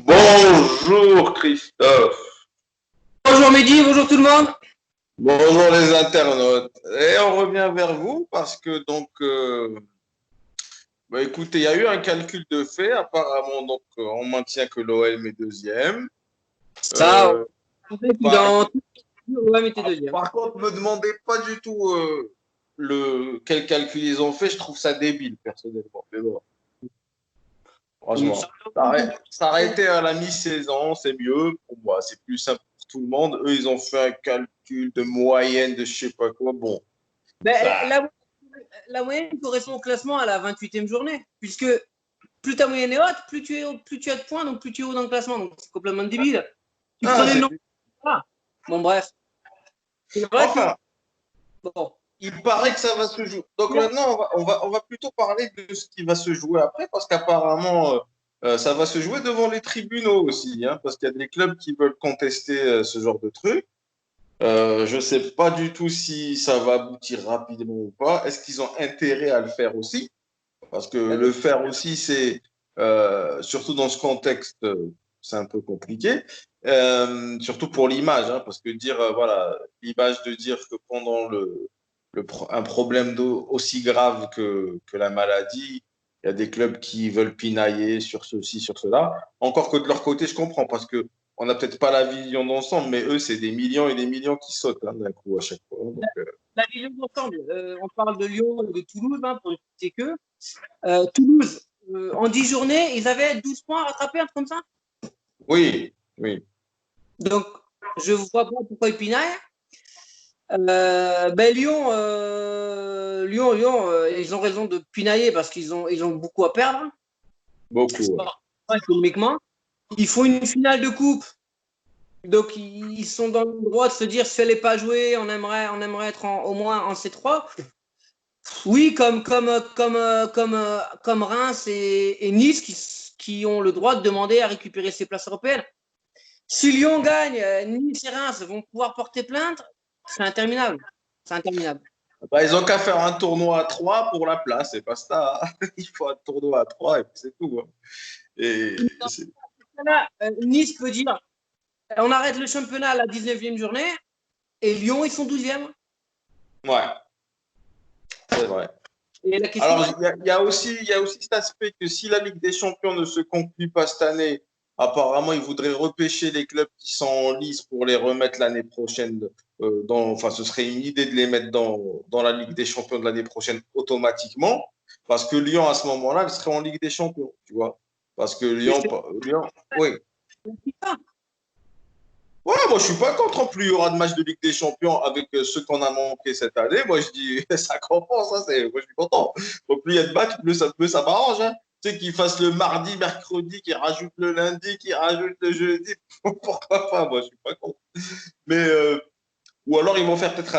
Bonjour Christophe. Bonjour Mehdi, bonjour tout le monde. Bonjour les internautes. Et on revient vers vous parce que écoutez, il y a eu un calcul de fait. Apparemment, on maintient que l'OM est deuxième. Ça, Par, dans tout le OM était deuxième. par contre, me demandez pas du tout quel calcul ils ont fait. Je trouve ça débile personnellement. Mais bon, franchement, ça aurait été à la mi-saison, c'est mieux pour moi. C'est plus simple pour tout le monde. Eux, ils ont fait un calcul de moyenne de je sais pas quoi. Bon. Ben, la moyenne correspond au classement à la 28e journée, puisque plus ta moyenne est haute, plus tu as de points, donc plus tu es haut dans le classement. Donc c'est complètement débile. Tu prenais le nom. Ah. Bon, bref. C'est vrai enfin, que... Bon. il paraît que ça va se jouer. Donc maintenant, on va plutôt parler de ce qui va se jouer après, parce qu'apparemment, ça va se jouer devant les tribunaux aussi, hein, parce qu'il y a des clubs qui veulent contester ce genre de truc. Je ne sais pas du tout si ça va aboutir rapidement ou pas. Est-ce qu'ils ont intérêt à le faire aussi? Parce que le faire aussi, c'est surtout dans ce contexte, c'est un peu compliqué. Surtout pour l'image, hein, parce que dire, voilà, l'image de dire que pendant un problème d'eau aussi grave que la maladie, il y a des clubs qui veulent pinailler sur ceci, sur cela. Encore que de leur côté, je comprends, parce que on n'a peut-être pas la vision d'ensemble, mais eux, c'est des millions et des millions qui sautent hein, d'un coup à chaque fois. Donc, La vision d'ensemble, on parle de Lyon et de Toulouse, hein, pour ne citer que. Toulouse, en 10 journées, ils avaient 12 points à rattraper, un truc comme ça. oui, oui. Donc, je ne vois pas pourquoi ils pinaillent. Lyon, ils ont raison de pinailler parce qu'ils ont beaucoup à perdre. Beaucoup. Ouais. Économiquement. Ils font une finale de coupe. Donc, ils sont dans le droit de se dire si elle n'est pas jouée, on aimerait être au moins en C3. Oui, comme Reims et Nice qui ont le droit de demander à récupérer ces places européennes. Si Lyon gagne, Nice et Reims vont pouvoir porter plainte. C'est interminable. C'est interminable. Bah, ils ont qu'à faire un tournoi à 3 pour la place, c'est pas ça. Il faut un tournoi à 3 et puis c'est tout. Hein. Nice peut dire on arrête le championnat à la 19e journée et Lyon, ils sont 12e. Ouais, c'est vrai. Et la question, alors, il y a aussi cet aspect que si la Ligue des Champions ne se conclut pas cette année, apparemment, ils voudraient repêcher les clubs qui sont en lice pour les remettre l'année prochaine. Enfin, ce serait une idée de les mettre dans la Ligue des Champions de l'année prochaine automatiquement. Parce que Lyon, à ce moment-là, il serait en Ligue des Champions, tu vois. Parce que Lyon oui. Ouais, moi je suis pas contre. Plus il y aura de matchs de Ligue des Champions avec ceux qu'on a manqué cette année, moi je dis ça compense, hein, moi je suis content. Donc plus il y a de matchs, plus ça m'arrange. Hein. Tu sais qu'ils fassent le mardi, mercredi, qu'ils rajoutent le lundi, qu'ils rajoutent le jeudi, pourquoi pas, moi je suis pas contre. Mais ou alors ils vont faire peut-être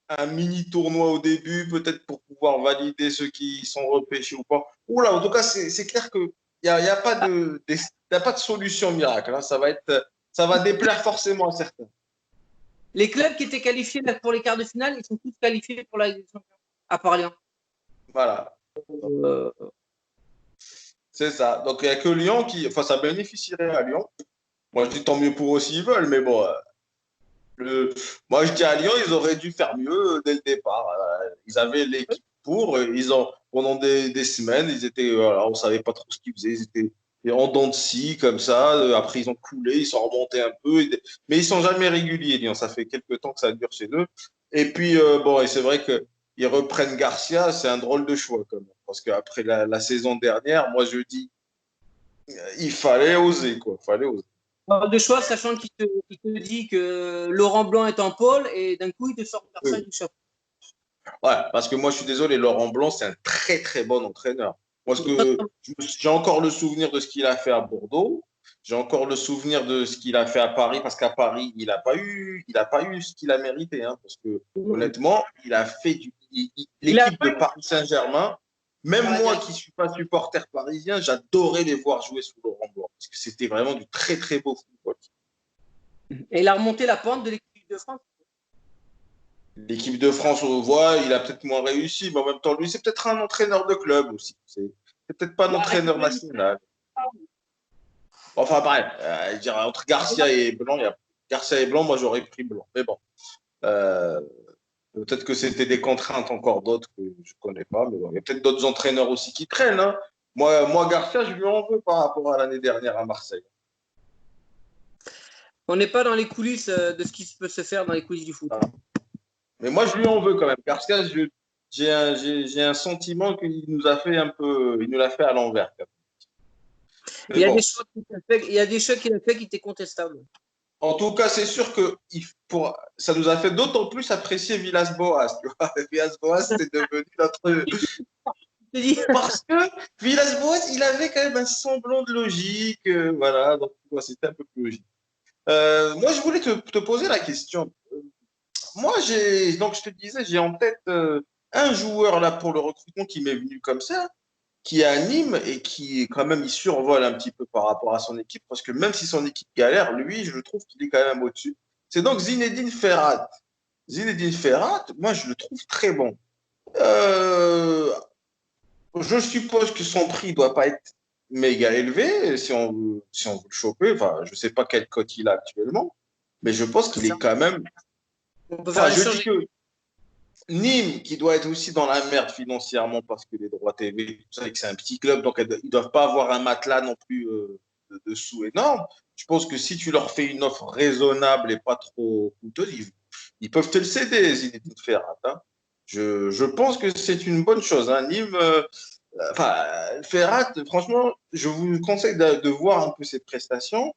un mini tournoi au début, peut-être pour pouvoir valider ceux qui sont repêchés ou pas. Oula, en tout cas c'est clair que y a pas de solution miracle. Hein. Ça va déplaire forcément à certains. Les clubs qui étaient qualifiés pour les quarts de finale, ils sont tous qualifiés pour la Ligue des Champions, à part Lyon. Voilà. C'est ça. Donc, il n'y a que Lyon qui. Enfin, ça bénéficierait à Lyon. Moi, je dis tant mieux pour eux s'ils veulent, mais bon. Moi, je dis à Lyon, ils auraient dû faire mieux dès le départ. Ils avaient l'équipe pour. Pendant des semaines, ils étaient. Voilà, on ne savait pas trop ce qu'ils faisaient. Ils étaient en dents de scie, comme ça. Après, ils ont coulé, ils sont remontés un peu. Mais ils ne sont jamais réguliers, Lyon. Ça fait quelques temps que ça dure chez eux. Et puis, bon, et c'est vrai qu'ils reprennent Garcia. C'est un drôle de choix, quand même. Parce qu'après la saison dernière, moi, je dis, il fallait oser, quoi. Il fallait oser. De choix, sachant qu'il te dit que Laurent Blanc est en pôle et d'un coup, il te sort Garcia du chapeau. Ouais, parce que moi, je suis désolé, Laurent Blanc, c'est un très, très bon entraîneur. Parce que j'ai encore le souvenir de ce qu'il a fait à Bordeaux. J'ai encore le souvenir de ce qu'il a fait à Paris, parce qu'à Paris, il n'a pas eu ce qu'il a mérité. Hein, parce que, honnêtement, il a fait l'équipe de Paris Saint-Germain. Même moi, qui ne suis pas supporter parisien, j'adorais les voir jouer sous Laurent Blanc. Parce que c'était vraiment du très, très beau football. Et il a remonté la pente de l'équipe de France. L'équipe de France, on voit, il a peut-être moins réussi, mais en même temps, lui, c'est peut-être un entraîneur de club aussi. C'est peut-être pas un entraîneur national. Enfin, bref, je dirais, entre Garcia et Blanc, Garcia et Blanc, moi, j'aurais pris Blanc. Mais bon, euh, peut-être que c'était des contraintes encore d'autres que je ne connais pas. Mais bon, il y a peut-être d'autres entraîneurs aussi qui traînent. Hein. Moi, Garcia, je lui en veux par rapport à l'année dernière à Marseille. On n'est pas dans les coulisses de ce qui peut se faire dans les coulisses du foot. Ah. Mais moi, je lui en veux quand même. Garcia, j'ai un sentiment qu'il nous a fait un peu, il nous l'a fait à l'envers. Il y a Bon. des choix qu'il a fait qui étaient contestables. En tout cas, c'est sûr que ça nous a fait d'autant plus apprécier Villas-Boas. Villas-Boas, c'est devenu notre. Parce que Villas-Boas, il avait quand même un semblant de logique. Voilà, donc c'était un peu plus logique. Moi, je voulais te poser la question. Moi, donc je te disais, j'ai en tête un joueur là pour le recrutement qui m'est venu comme ça, qui est à Nîmes et qui quand même il survole un petit peu par rapport à son équipe, parce que même si son équipe galère, lui, je trouve qu'il est quand même au-dessus. C'est donc Zinedine Ferhat. Zinedine Ferhat, moi, je le trouve très bon. Euh, je suppose que son prix ne doit pas être méga élevé si on veut le choper. Enfin, je ne sais pas quelle cote il a actuellement, mais je pense qu'il est quand même. On peut faire Enfin, je l'échange. dis que Nîmes, qui doit être aussi dans la merde financièrement parce que les droits TV, tout ça, et que c'est un petit club, donc ils ne doivent pas avoir un matelas non plus de sous énorme. Je pense que si tu leur fais une offre raisonnable et pas trop coûteuse, ils peuvent te le céder, Zinedine Ferrat. Hein. Je pense que c'est une bonne chose. Hein. Nîmes, enfin, Ferrat, franchement, je vous conseille de voir un peu ses prestations.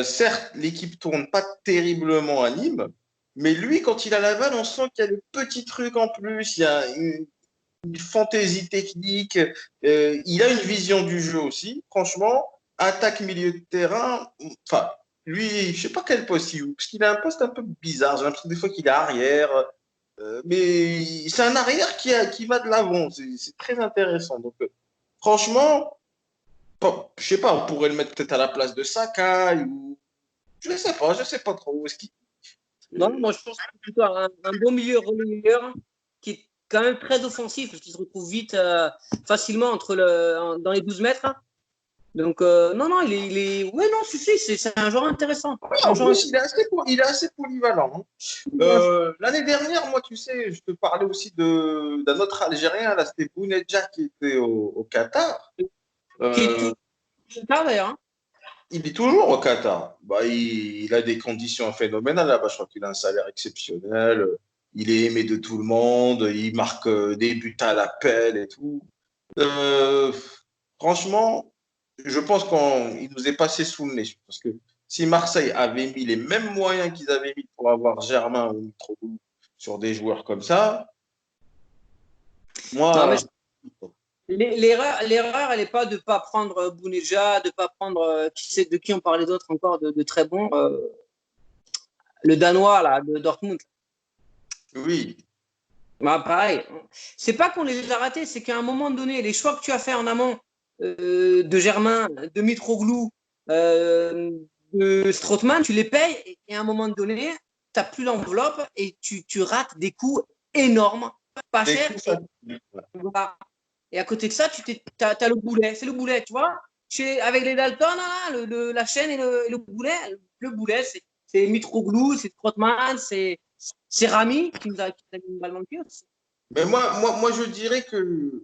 Certes, l'équipe tourne pas terriblement à Nîmes, mais lui, quand il a la balle, on sent qu'il y a des petits trucs en plus, il y a une fantaisie technique, il a une vision du jeu aussi. Franchement, attaque milieu de terrain, enfin, lui, je sais pas quel poste il joue, parce qu'il a un poste un peu bizarre. J'ai l'impression des fois qu'il est arrière, mais c'est un arrière qui va de l'avant. C'est très intéressant. Donc, franchement, je sais pas, on pourrait le mettre peut-être à la place de Sakai ou je sais pas trop où est-ce qu'il. Non, moi je pense que c'est plutôt un bon milieu relayeur qui est quand même très offensif, parce qu'il se retrouve vite, facilement dans les 12 mètres. Donc, non, non, ouais, non, c'est un joueur intéressant. Ouais, C'est un en joueur plus, il est assez polyvalent. Hein. L'année dernière, moi, tu sais, je te parlais aussi d'un autre Algérien, là, c'était Bounedjah qui était au Qatar. qui est Euh, tout tard d'ailleurs. Hein. il est toujours au Qatar. Bah, il a des conditions phénoménales là-bas. Je crois qu'il a un salaire exceptionnel. Il est aimé de tout le monde. Il marque des buts à l'appel et tout. Euh, franchement, je pense qu'il nous est passé sous le nez. Parce que si Marseille avait mis les mêmes moyens qu'ils avaient mis pour avoir Germain ou Mitroglou sur des joueurs comme ça, Non, mais moi, l'erreur, elle n'est pas de ne pas prendre Bounedjah, de ne pas prendre de qui on parlait d'autres encore de très bons. Le Danois là, de Dortmund. oui. Bah, pareil. C'est pas qu'on les a ratés, c'est qu'à un moment donné, les choix que tu as fait en amont de Germain, de Mitroglou, de Strootman, tu les payes et à un moment donné, tu n'as plus l'enveloppe et tu rates des coups énormes, pas Des chers. coups Et, faciles. voilà. Et à côté de ça, tu as le boulet. C'est le boulet, tu vois. Avec les Dalton, là, la chaîne et le boulet. Le boulet, c'est Mitroglou, c'est Strootman, c'est Rami qui nous a mis une balle dans le pied aussi. Mais moi, je dirais que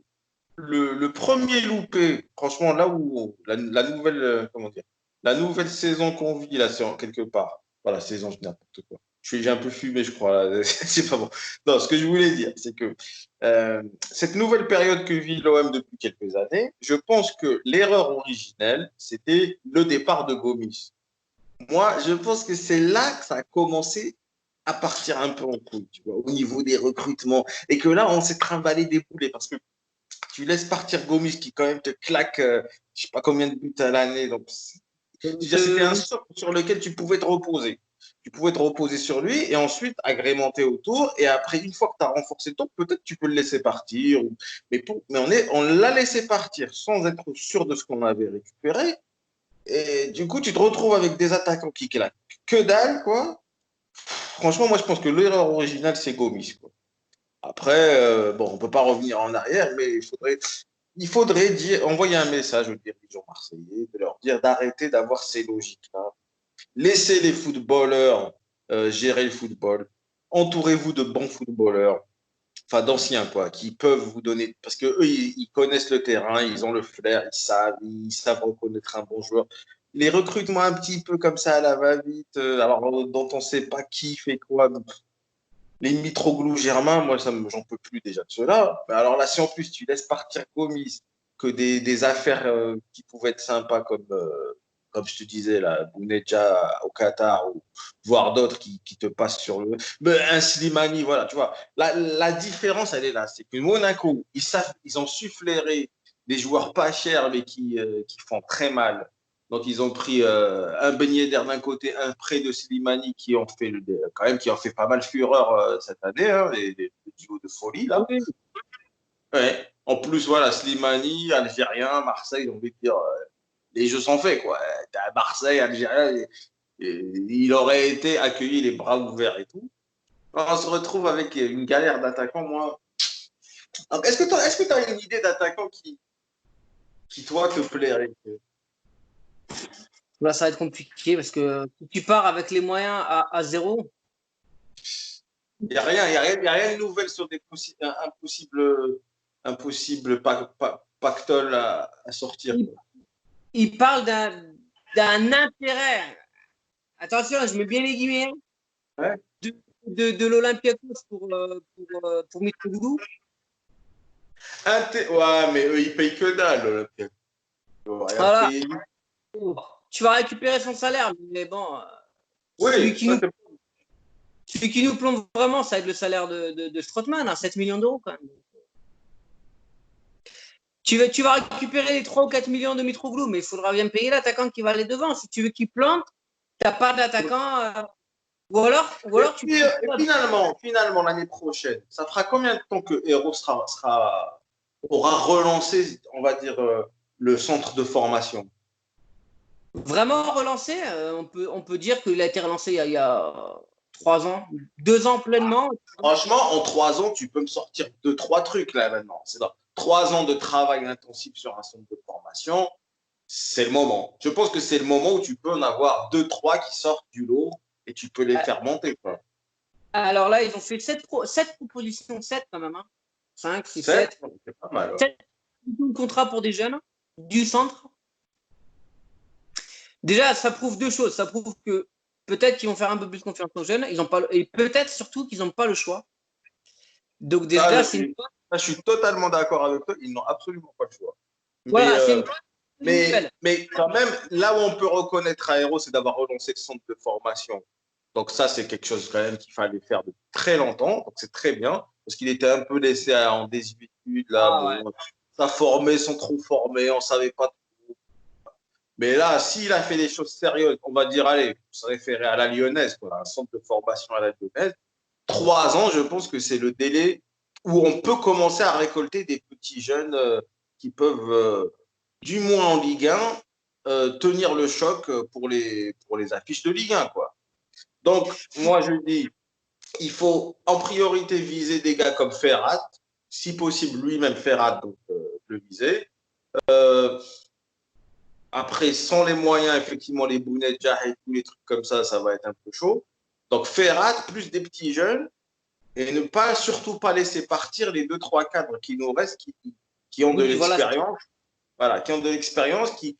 le premier loupé, franchement, là où la nouvelle, comment dire, la nouvelle saison qu'on vit, là, c'est quelque part. Voilà, saison, je dis n'importe quoi. J'ai un peu fumé, je crois. Là. C'est pas bon. Non, ce que je voulais dire, c'est que cette nouvelle période que vit l'OM depuis quelques années, je pense que l'erreur originelle, c'était le départ de Gomis. Moi, je pense que c'est là que ça a commencé à partir un peu en couille, tu vois, au niveau des recrutements. Et que là, on s'est trimballé des boulets parce que tu laisses partir Gomis qui quand même te claque, je sais pas combien de buts à l'année. Donc, c'était un socle sur lequel tu pouvais te reposer. Tu pouvais te reposer sur lui et ensuite agrémenter autour. Et après, une fois que tu as renforcé le tour, peut-être tu peux le laisser partir. Mais on l'a laissé partir sans être sûr de ce qu'on avait récupéré. Et du coup, tu te retrouves avec des attaquants qui claquent que dalle, quoi. Franchement, moi, je pense que l'erreur originale, c'est Gomis, quoi. Après, bon, on peut pas revenir en arrière, mais il faudrait. il faudrait envoyer un message aux dirigeants marseillais, de leur dire d'arrêter d'avoir ces logiques-là. Laissez les footballeurs gérer le football. Entourez-vous de bons footballeurs, enfin d'anciens quoi, qui peuvent vous donner, parce que eux ils connaissent le terrain, ils ont le flair, ils savent reconnaître un bon joueur. Les recrutements un petit peu comme ça à la va-vite, alors dont on ne sait pas qui fait quoi. Les Mitroglou Germain, moi j'en peux plus déjà de cela. Alors là, si en plus tu laisses partir Gomis, que des affaires qui pouvaient être sympas comme je te disais, là, Bounedja au Qatar, ou voire d'autres qui te passent sur le. Mais un Slimani, voilà, tu vois. La différence, elle est là. C'est que Monaco, ils ont su flairer des joueurs pas chers, mais qui font très mal. Donc, ils ont pris un beignet d'air d'un côté, un prêt de Slimani quand même, qui ont fait pas mal fureur cette année, hein, les duos de folie, là. Oui. Ouais. En plus, voilà, Slimani, Algérien, Marseille, on veut dire, les jeux sont faits, quoi. À Marseille, Algérien, il aurait été accueilli les bras ouverts et tout. On se retrouve avec une galère d'attaquants, moi. Alors, est-ce que tu as une idée d'attaquant qui, toi, te plairait? Là, ça va être compliqué parce que si tu pars avec les moyens à zéro. Il n'y a rien de nouvelle sur un possible pactole à sortir. Il parle d'un intérêt. Attention, je mets bien les guillemets. Ouais. De l'Olympiakos pour Mitroglou. Ouais, mais eux, ils payent que dalle, l'Olympiakos. Voilà. Tu vas récupérer son salaire, mais bon. Oui, celui qui nous plombe vraiment, ça va être le salaire de Strootman, à 7 millions d'euros quand même. Tu vas récupérer les 3 ou 4 millions de Mitroglou, mais il faudra bien payer l'attaquant qui va aller devant. Si tu veux qu'il plante, tu n'as pas d'attaquant. Ou alors finalement, l'année prochaine, ça fera combien de temps que Héros aura relancé, on va dire, le centre de formation? Vraiment relancé, on peut dire qu'il a été relancé il y a 3 ans, 2 ans pleinement. Franchement, en 3 ans, tu peux me sortir 2, 3 trucs là maintenant. C'est dans 3 ans de travail intensif sur un centre de formation, c'est le moment. Je pense que c'est le moment où tu peux en avoir 2, 3 qui sortent du lot et tu peux les faire monter, quoi. Alors là, ils ont fait 7 propositions, 7 quand même. Hein. 5, 6, 7. C'est pas mal. 7 contrats pour des jeunes du centre. Déjà, ça prouve 2 choses. Ça prouve que peut-être qu'ils vont faire un peu plus confiance aux jeunes. Ils ont pas, et peut-être surtout qu'ils n'ont pas le choix. Donc déjà, je suis totalement d'accord avec toi. Ils n'ont absolument pas le choix. Voilà, c'est mais quand même, là où on peut reconnaître Aéro, c'est d'avoir relancé le centre de formation. Donc ça, c'est quelque chose quand même qu'il fallait faire depuis très longtemps. Donc c'est très bien parce qu'il était un peu laissé en désuétude là. ouais. Ça formait sans trop former, on savait pas. Mais là, s'il a fait des choses sérieuses, on va dire, allez, on se référer à la Lyonnaise, quoi, un centre de formation à la Lyonnaise. 3 ans, je pense que c'est le délai où on peut commencer à récolter des petits jeunes qui peuvent, du moins en Ligue 1, tenir le choc pour les affiches de Ligue 1, quoi. Donc, moi, je dis, il faut en priorité viser des gars comme Ferrat, si possible, lui-même Ferrat, donc le viser. Après, sans les moyens, effectivement, les Bounedjah et tous les trucs comme ça va être un peu chaud. Donc, Ferrat, plus des petits jeunes, et ne pas, surtout pas laisser partir les 2, 3 cadres qui nous restent, qui ont de l'expérience, voilà, qui ont de l'expérience, qui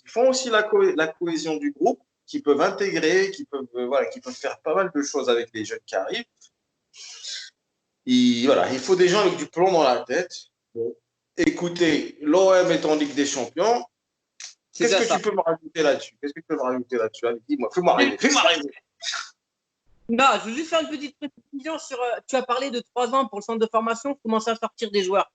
font aussi la cohésion du groupe, qui peuvent intégrer, qui peuvent faire pas mal de choses avec les jeunes qui arrivent. Voilà, il faut des gens avec du plomb dans la tête. Bon. Écoutez, l'OM est en Ligue des Champions. Qu'est-ce que tu peux me rajouter là-dessus? Allez, dis-moi, fais-moi rêver. Non, je veux juste faire une petite précision sur. Tu as parlé de 3 ans pour le centre de formation, commencer à sortir des joueurs.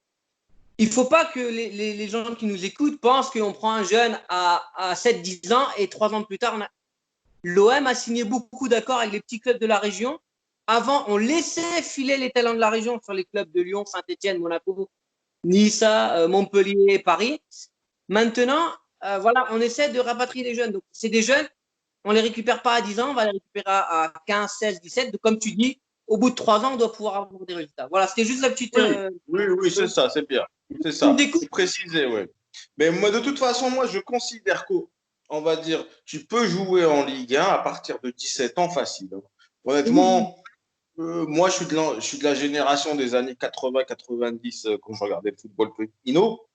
Il ne faut pas que les gens qui nous écoutent pensent qu'on prend un jeune à 7-10 ans et 3 ans plus tard, l'OM a signé beaucoup d'accords avec les petits clubs de la région. Avant, on laissait filer les talents de la région sur les clubs de Lyon, Saint-Etienne, Monaco, Nice, Montpellier, Paris. Maintenant, voilà, on essaie de rapatrier les jeunes. Donc, c'est des jeunes, on ne les récupère pas à 10 ans, on va les récupérer à 15, 16, 17. Donc, comme tu dis, au bout de 3 ans, on doit pouvoir avoir des résultats. Voilà, c'était juste la petite. Oui, c'est ça, c'est bien. C'est ça. Faut préciser, oui. Mais moi, de toute façon, moi, je considère qu'on va dire, tu peux jouer en Ligue 1 à partir de 17 ans facile. Honnêtement, moi, je suis de la génération des années 80-90 quand je regardais le football Pino.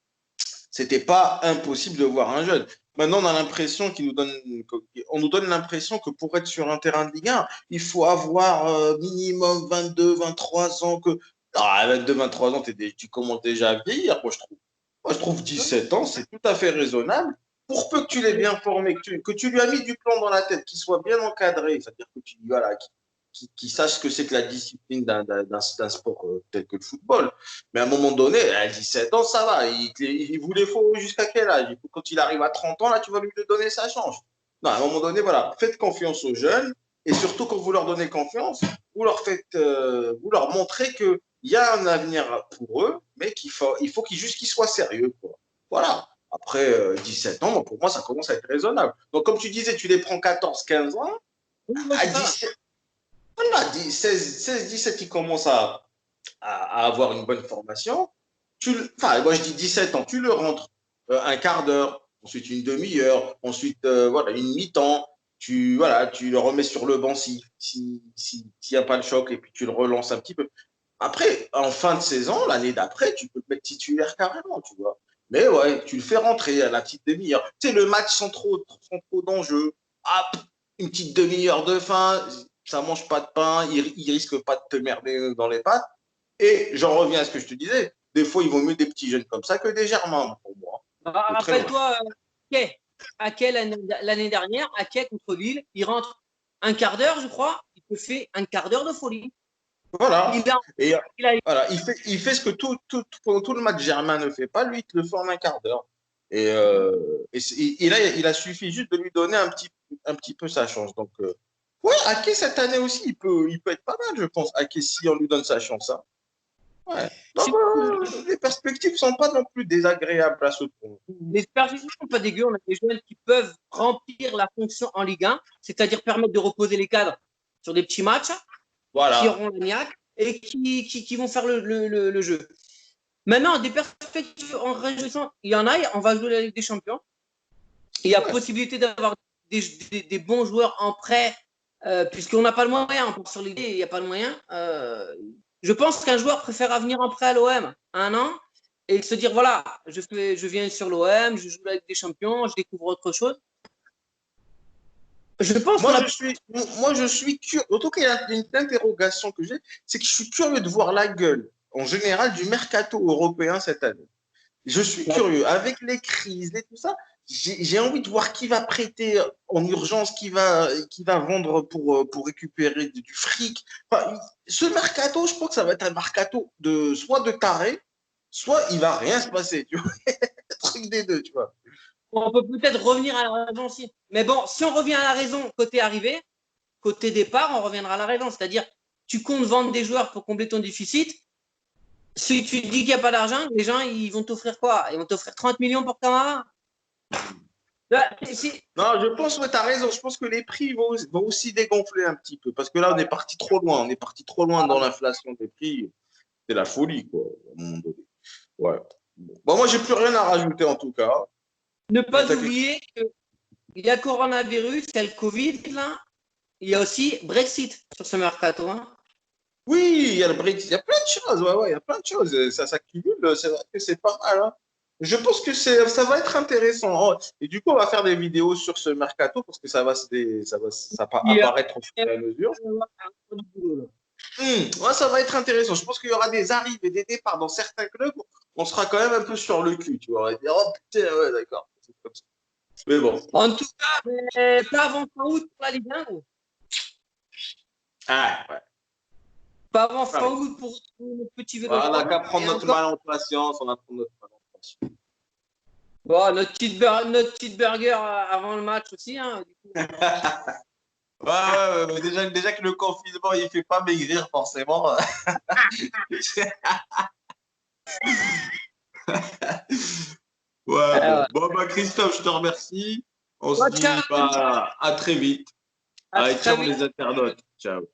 C'était pas impossible de voir un jeune. Maintenant, on a l'impression on nous donne l'impression que pour être sur un terrain de Ligue 1, il faut avoir minimum 22, 23 ans. Ah, 22, 23 ans, tu commences déjà à vieillir, moi, je trouve. Moi, je trouve 17 ans, c'est tout à fait raisonnable. Pour peu que tu l'aies bien formé, que tu lui as mis du plomb dans la tête, qu'il soit bien encadré, c'est-à-dire que tu voilà, qui sache ce que c'est que la discipline d'un sport tel que le football. Mais à un moment donné, à 17 ans, ça va. Il vous les faut jusqu'à quel âge? Quand il arrive à 30 ans, là, tu vas lui donner sa chance. Non, à un moment donné, voilà, faites confiance aux jeunes. Et surtout, quand vous leur donnez confiance, vous leur montrez qu'il y a un avenir pour eux, mais il faut qu'ils soient sérieux, quoi. Voilà. Après 17 ans, pour moi, ça commence à être raisonnable. Donc, comme tu disais, tu les prends 14, 15 ans. À 17, voilà, 16, 17, ils commencent à avoir une bonne formation. Enfin, moi, je dis 17 ans, tu le rentres un quart d'heure, ensuite une demi-heure, ensuite voilà, une mi-temps. Voilà, tu le remets sur le banc s'il n'y a pas le choc et puis tu le relances un petit peu. Après, en fin de saison, l'année d'après, tu peux te mettre titulaire carrément, tu vois. Mais ouais, tu le fais rentrer à la petite demi-heure. Tu sais, le match sans trop d'enjeux. Hop, une petite demi-heure de fin, ça mange pas de pain, il risque pas de te merder dans les pattes. Et j'en reviens à ce que je te disais. Des fois, il vaut mieux des petits jeunes comme ça que des germains, pour moi. Rappelle-toi, Ake, l'année dernière, Ake contre Lille, il rentre un quart d'heure, je crois, il te fait un quart d'heure de folie. Voilà. Voilà. Il fait ce que pendant tout le match Germain ne fait pas, lui, il te le fait en un quart d'heure. Et là, il a suffi juste de lui donner un petit peu sa chance. Donc, ouais, Ake, cette année aussi, il peut être pas mal, je pense, Ake, si on lui donne sa chance. Hein. Ouais. Donc, les perspectives ne sont pas non plus désagréables à ce point. Les perspectives ne sont pas dégueu. On a des jeunes qui peuvent remplir la fonction en Ligue 1, c'est-à-dire permettre de reposer les cadres sur des petits matchs, qui auront la niaque et qui vont faire le jeu. Maintenant, des perspectives en réjouissant, il y en a, on va jouer la Ligue des Champions. Il y a possibilité d'avoir des bons joueurs en prêt, puisqu'on n'a pas le moyen, on pense sur l'idée, il n'y a pas le moyen. Je pense qu'un joueur préfère venir en prêt à l'OM un an et se dire voilà, je viens sur l'OM, je joue la Ligue des Champions, je découvre autre chose. Je pense je suis curieux. En tout cas, il y a une interrogation que j'ai, c'est que je suis curieux de voir la gueule, en général, du mercato européen cette année. Je suis curieux. Avec les crises et tout ça, j'ai envie de voir qui va prêter en urgence, qui va vendre pour récupérer du fric. Enfin, ce mercato, je crois que ça va être un mercato soit de taré, soit il va rien se passer. Tu vois, truc des deux, tu vois. On peut peut-être revenir à la raison aussi. Mais bon, si on revient à la raison côté arrivée, côté départ, on reviendra à la raison. C'est-à-dire, tu comptes vendre des joueurs pour combler ton déficit. Si tu dis qu'il n'y a pas d'argent, les gens, ils vont t'offrir quoi? Ils vont t'offrir 30 millions pour Camara? Non, je pense que tu as raison. Je pense que les prix vont aussi dégonfler un petit peu. Parce que là, on est parti trop loin. On est parti trop loin dans l'inflation des prix. C'est la folie, quoi, à un moment donné. Ouais. Bon, moi, j'ai plus rien à rajouter, en tout cas. Ne pas oublier qu'il y a coronavirus, il y a le Covid, là. Il y a aussi Brexit sur ce mercato. Hein. Oui, il y a le Brexit. Il y a plein de choses. Ouais, il y a plein de choses. Ça s'accumule. C'est vrai que c'est pas mal. Hein. Je pense que ça va être intéressant. Et du coup, on va faire des vidéos sur ce mercato parce que ça va apparaître au fur et à mesure. Ouais, ça va être intéressant. Je pense qu'il y aura des arrives et des départs dans certains clubs. On sera quand même un peu sur le cul. Tu vois. On va dire, oh putain, ouais, d'accord. C'est comme ça. Mais bon. En tout cas, pas avant fin août pour la Ligue 1. Ah, ouais. Pas avant fin août pour notre petit vélo. On n'a qu'à prendre notre mal en patience. On va prendre notre mal en patience. Bon, notre petite burger avant le match aussi. Hein, du coup. Ouais, déjà que le confinement, il ne fait pas maigrir forcément. Ouais. Bon, Christophe, je te remercie. On se dit à très vite. Allez, ciao les internautes. Ciao.